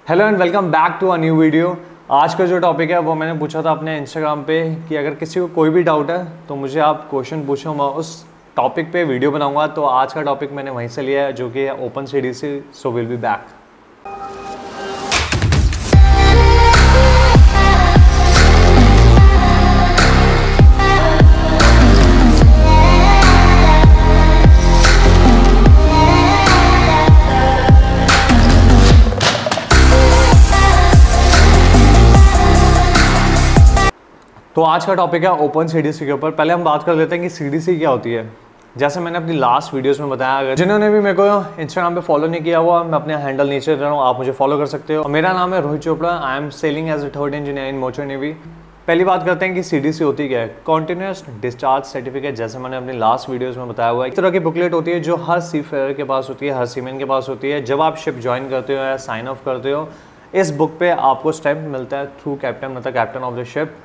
Hello and welcome back to a new video. आज का जो टॉपिक है वो मैंने पूछा था अपने इंस्टाग्राम पे कि अगर किसी को कोई भी डाउट है तो मुझे आप क्वेश्चन पूछो, मैं उस टॉपिक पे वीडियो बनाऊंगा। तो आज का टॉपिक मैंने वहीं से लिया है जो कि है open CDC. So will be back. तो आज का टॉपिक है ओपन सीडीसी के ऊपर। पहले हम बात कर लेते हैं कि सीडीसी क्या होती है। जैसे मैंने अपनी लास्ट वीडियोस में बताया, अगर जिन्होंने भी मेरे को इंस्टाग्राम पे फॉलो नहीं किया हुआ, मैं अपने हैंडल नीचे दे रहा हूँ, आप मुझे फॉलो कर सकते हो। मेरा नाम है Rohit Chopra. I am sailing as a third engineer in merchant navy. पहली बात करते हैं कि सीडीसी होती क्या है। कॉन्टिन्यूस डिस्चार्ज सर्टिफिकेट, जैसे मैंने अपनी लास्ट वीडियोस में बताया हुआ है, एक तरह की बुकलेट होती है जो हर सी फेयर के पास होती है, हर सीमेन के पास होती है। जब आप शिप ज्वाइन करते हो या साइन ऑफ करते हो, इस बुक पे आपको स्टैम्प मिलता है थ्रू कैप्टन, मतलब कैप्टन ऑफ द शिप,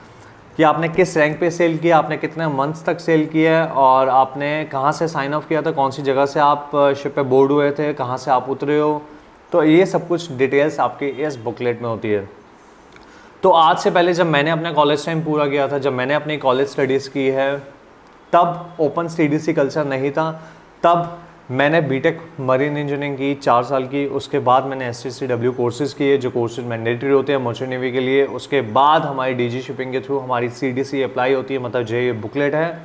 कि आपने किस रैंक पे सेल किया, आपने कितने मंथ्स तक सेल किया है और आपने कहाँ से साइन ऑफ किया था, कौन सी जगह से आप शिप पे बोर्ड हुए थे, कहाँ से आप उतरे हो। तो ये सब कुछ डिटेल्स आपकी इस बुकलेट में होती है। तो आज से पहले जब मैंने अपना कॉलेज टाइम पूरा किया था, जब मैंने अपनी कॉलेज स्टडीज़ की है, तब ओपन सीडीसी कल्चर नहीं था। तब मैंने बीटेक मरीन इंजीनियरिंग की 4 साल की। उसके बाद मैंने STCW कोर्सेज़ किए, जो कोर्सेज मैंडेटरी होते हैं मर्चेंट नेवी के लिए। उसके बाद हमारी DG शिपिंग के थ्रू हमारी CDC अप्लाई होती है, मतलब जो ये बुकलेट है,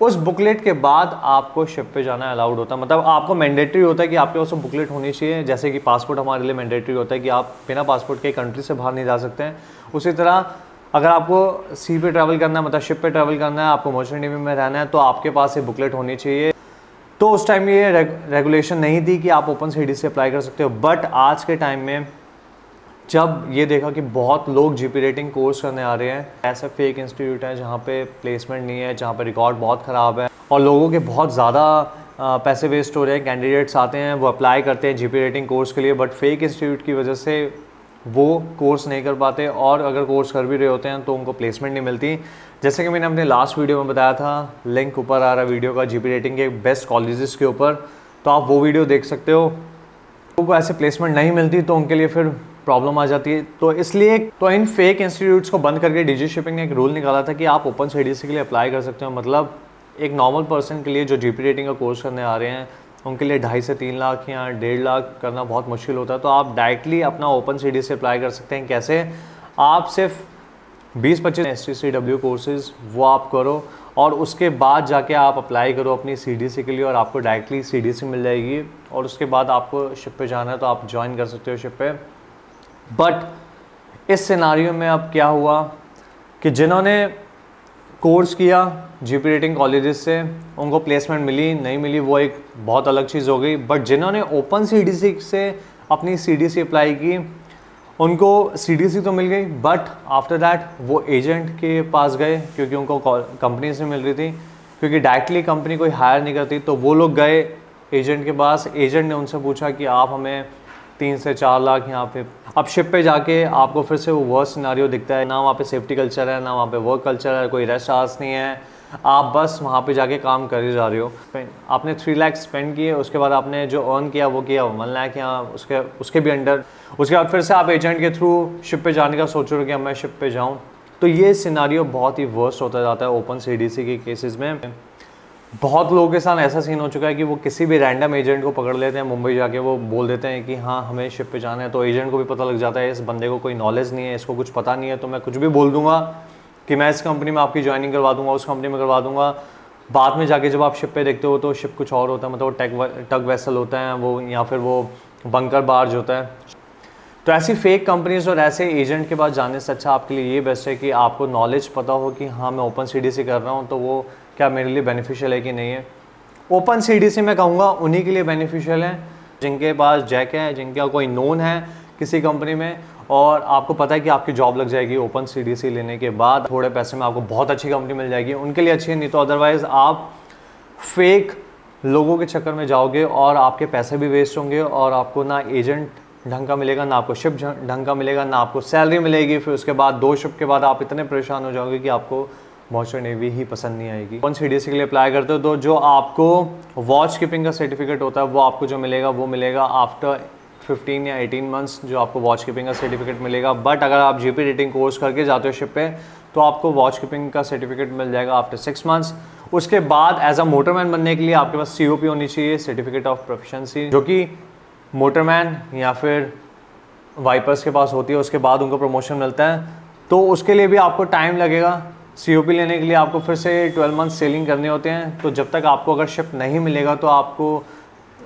उस बुकलेट के बाद आपको शिप पे जाना अलाउड होता है। मतलब आपको मैंडेटरी होता है कि आपके पास बुकलेट होनी चाहिए। जैसे कि पासपोर्ट हमारे लिए मैंडेटरी होता है कि आप बिना पासपोर्ट के कंट्री से बाहर नहीं जा सकते हैं। उसी तरह अगर आपको सी पे ट्रैवल करना है, मतलब शिप पे ट्रैवल करना है, आपको मर्चेंट नेवी में रहना है, तो आपके पास ये बुकलेट होनी चाहिए। तो उस टाइम ये रेगुलेशन नहीं थी कि आप ओपन सीडीसी अप्लाई कर सकते हो। बट आज के टाइम में जब ये देखा कि बहुत लोग जीपी रेटिंग कोर्स करने आ रहे हैं, ऐसे फेक इंस्टीट्यूट हैं जहाँ पे प्लेसमेंट नहीं है, जहाँ पे रिकॉर्ड बहुत ख़राब है और लोगों के बहुत ज़्यादा पैसे वेस्ट हो रहे हैं। कैंडिडेट्स आते हैं, वो अप्लाई करते हैं जीपी रेटिंग कोर्स के लिए, बट फेक इंस्टीट्यूट की वजह से वो कोर्स नहीं कर पाते, और अगर कोर्स कर भी रहे होते हैं तो उनको प्लेसमेंट नहीं मिलती। जैसे कि मैंने अपने लास्ट वीडियो में बताया था, लिंक ऊपर आ रहा है वीडियो का, जीपी रेटिंग के बेस्ट कॉलेजेस के ऊपर, तो आप वो वीडियो देख सकते हो। उनको ऐसे प्लेसमेंट नहीं मिलती तो उनके लिए फिर प्रॉब्लम आ जाती है। तो इसलिए तो इन फेक इंस्टीट्यूट्स को बंद करके DG शिपिंग ने एक रूल निकाला था कि आप ओपन सीडीसी के लिए अप्लाई कर सकते हो। मतलब एक नॉर्मल पर्सन के लिए जो जीपी रेटिंग का कोर्स करने आ रहे हैं, उनके लिए 2.5 से 3 लाख या 1.5 लाख करना बहुत मुश्किल होता है। तो आप डायरेक्टली अपना ओपन सीडीसी अप्लाई कर सकते हैं। कैसे? आप सिर्फ 20-25 STCW कोर्सेज वो आप करो और उसके बाद जाके आप अप्लाई करो अपनी CDC के लिए, और आपको डायरेक्टली CDC मिल जाएगी। और उसके बाद आपको शिप पे जाना है तो आप ज्वाइन कर सकते हो शिप पे। बट इस सिनारियो में अब क्या हुआ कि जिन्होंने कोर्स किया जीपी रेटिंग कॉलेजेस से, उनको प्लेसमेंट मिली नहीं मिली वो एक बहुत अलग चीज़ हो गई। बट जिन्होंने ओपन सीडीसी से अपनी CDC अप्लाई की, उनको CDC तो मिल गई, बट आफ्टर दैट वो एजेंट के पास गए, क्योंकि उनको कंपनी से मिल रही थी, क्योंकि डायरेक्टली कंपनी कोई हायर नहीं करती। तो वो लोग गए एजेंट के पास। एजेंट ने उनसे पूछा कि आप हमें 3 से 4 लाख यहाँ पे। अब शिप पे जाके आपको फिर से वो वर्स्ट सिनारियो दिखता है, ना वहाँ पे सेफ्टी कल्चर है, ना वहाँ पे वर्क कल्चर है, कोई रेस्ट आवर्स नहीं है, आप बस वहाँ पे जाके काम कर ही जा रहे हो। आपने 3 लाख स्पेंड किए, उसके बाद आपने जो अर्न किया वो किया 1 लाख या उसके भी अंडर। उसके बाद फिर से आप एजेंट के थ्रू शिप पे जाने का सोच रहे हो कि अब मैं शिप पे जाऊँ। तो ये सिनारियो बहुत ही वर्स्ट होता जाता है ओपन सीडीसी के केसेस में। बहुत लोगों के साथ ऐसा सीन हो चुका है कि वो किसी भी रैंडम एजेंट को पकड़ लेते हैं मुंबई जाके, वो बोल देते हैं कि हाँ हमें शिप पे जाना है। तो एजेंट को भी पता लग जाता है इस बंदे को कोई नॉलेज नहीं है, इसको कुछ पता नहीं है, तो मैं कुछ भी बोल दूंगा कि मैं इस कंपनी में आपकी ज्वाइनिंग करवा दूंगा, उस कंपनी में करवा दूंगा। बाद में जाके जब आप शिप पे देखते हो तो शिप कुछ और होता है, मतलब वो टग वेसल होता है वो, या फिर वो बंकर बार्ज होता है। तो ऐसी फेक कंपनीज और ऐसे एजेंट के पास जाने से अच्छा आपके लिए ये बेस्ट है कि आपको नॉलेज पता हो कि हाँ मैं ओपन सीडीसी कर रहा हूँ, तो वो क्या मेरे लिए बेनिफिशियल है कि नहीं है। ओपन सीडीसी मैं कहूँगा उन्हीं के लिए बेनिफिशियल है जिनके पास जैक है, जिनका कोई नोन है किसी कंपनी में, और आपको पता है कि आपकी जॉब लग जाएगी ओपन सीडीसी लेने के बाद, थोड़े पैसे में आपको बहुत अच्छी कंपनी मिल जाएगी। उनके लिए अच्छी है, नहीं तो अदरवाइज़ आप फेक लोगों के चक्कर में जाओगे और आपके पैसे भी वेस्ट होंगे, और आपको ना एजेंट ढंग का मिलेगा, ना आपको शिप ढंग का मिलेगा, ना आपको सैलरी मिलेगी। फिर उसके बाद 2 शिप के बाद आप इतने परेशान हो जाओगे कि आपको मर्चेंट नेवी ही पसंद नहीं आएगी। ओपन सीडीसी के लिए अप्लाई करते हो तो जो आपको वॉच कीपिंग का सर्टिफिकेट होता है वो आपको जो मिलेगा वो मिलेगा आफ्टर 15 या 18 मंथ्स जो आपको वॉच कीपिंग का सर्टिफिकेट मिलेगा। बट अगर आप जीपी रेटिंग कोर्स करके जाते हो शिप पे तो आपको वॉच कीपिंग का सर्टिफिकेट मिल जाएगा आफ्टर 6 मंथ्स। उसके बाद एज अ मोटरमैन बनने के लिए आपके पास COP होनी चाहिए, सर्टिफिकेट ऑफ प्रोफिशिएंसी, जो कि मोटरमैन या फिर वाइपर्स के पास होती है। उसके बाद उनको प्रमोशन मिलता है, तो उसके लिए भी आपको टाइम लगेगा। COP लेने के लिए आपको फिर से 12 मंथ सेलिंग करने होते हैं। तो जब तक आपको अगर शिप नहीं मिलेगा तो आपको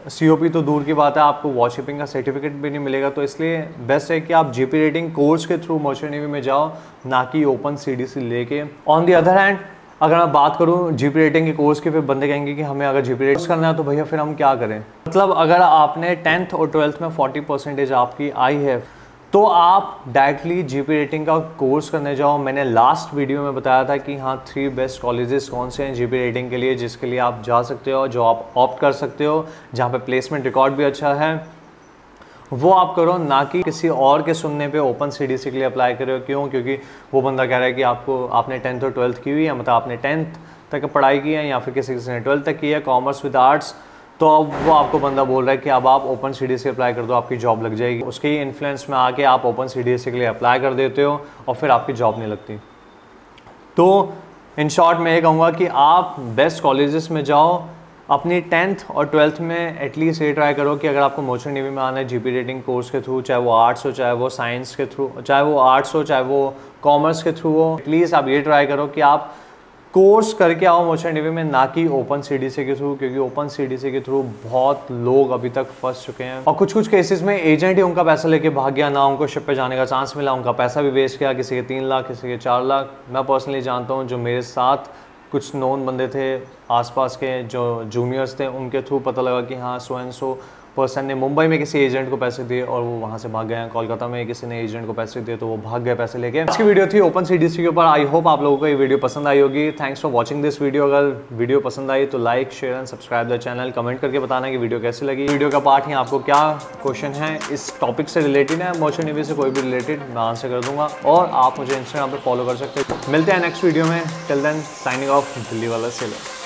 COP तो दूर की बात है, आपको वॉच कीपिंग का सर्टिफिकेट भी नहीं मिलेगा। तो इसलिए बेस्ट है कि आप जीपी रेटिंग कोर्स के थ्रू मर्चेंट नेवी में जाओ, ना कि ओपन CDC लेके। ऑन दी अदर हैंड अगर मैं बात करूं जीपी रेटिंग के कोर्स की, फिर बंदे कहेंगे कि हमें अगर जीपी रेटिंग करना है तो भैया फिर हम क्या करें। मतलब अगर आपने 10th और 12th में 40% आपकी आई है तो आप डायरेक्टली जीपी रेटिंग का कोर्स करने जाओ। मैंने लास्ट वीडियो में बताया था कि हाँ 3 बेस्ट कॉलेजेस कौन से हैं जीपी रेटिंग के लिए, जिसके लिए आप जा सकते हो, जो आप ऑप्ट कर सकते हो, जहाँ पे प्लेसमेंट रिकॉर्ड भी अच्छा है, वो आप करो, ना कि किसी और के सुनने पे ओपन CDC के लिए अप्लाई करो। क्यों? क्योंकि वो बंदा कह रहा है कि आपने 10th और 12th की हुई है, मतलब आपने 10th तक पढ़ाई की है, या फिर किसी ने 12th तक की है, कॉमर्स विद आर्ट्स, तो अब वो आपको बंदा बोल रहा है कि अब आप ओपन CDC अप्लाई कर दो, आपकी जॉब लग जाएगी। उसके ही इन्फ्लुएंस में आके आप ओपन CDC के लिए अप्लाई कर देते हो और फिर आपकी जॉब नहीं लगती। तो इन शॉर्ट मैं ये कहूँगा कि आप बेस्ट कॉलेजेस में जाओ, अपनी 10th और 12th में एटलीस्ट ये ट्राई करो कि अगर आपको मर्चेंट नेवी में आना है जीपी रेटिंग कोर्स के थ्रू, चाहे वो आर्ट्स हो, चाहे वो साइंस के थ्रू, चाहे वो आर्ट्स हो, चाहे वो कॉमर्स के थ्रू हो, एटलीस्ट आप ये ट्राई करो कि आप कोर्स करके आओ मर्चेंट नेवी में, ना कि ओपन CDC के थ्रू। क्योंकि ओपन CDC के थ्रू बहुत लोग अभी तक फंस चुके हैं और कुछ केसेस में एजेंट ही उनका पैसा लेके भाग गया, ना उनको शिप पे जाने का चांस मिला, उनका पैसा भी वेस्ट किया, किसी के 3 लाख, किसी के 4 लाख। मैं पर्सनली जानता हूँ, जो मेरे साथ कुछ नोन बंदे थे आसपास के जो जूनियर्स थे, उनके थ्रू पता लगा कि हाँ सो एंड सो पर्सन ने मुंबई में किसी एजेंट को पैसे दिए और वो वहाँ से भाग गए हैं। कोलकाता में किसी ने एजेंट को पैसे दिए तो वो भाग गए पैसे लेके। आज की वीडियो थी ओपन CDC के ऊपर। आई होप आप लोगों को ये वीडियो पसंद आई होगी। Thanks for watching this video. अगर वीडियो पसंद आई तो like, share and subscribe the channel. Comment करके बताना कि वीडियो कैसी लगी। वीडियो का पार्ट ही आपको क्या क्वेश्चन है इस टॉपिक से रिलेटेड है, मर्चेंट नेवी से कोई भी रिलेटेड, मैं आंसर कर दूंगा। और आप मुझे इंस्टाग्राम पर फॉलो कर सकते हो। मिलते हैं नेक्स्ट वीडियो में। Till then signing off, Delhi वाला सेलर।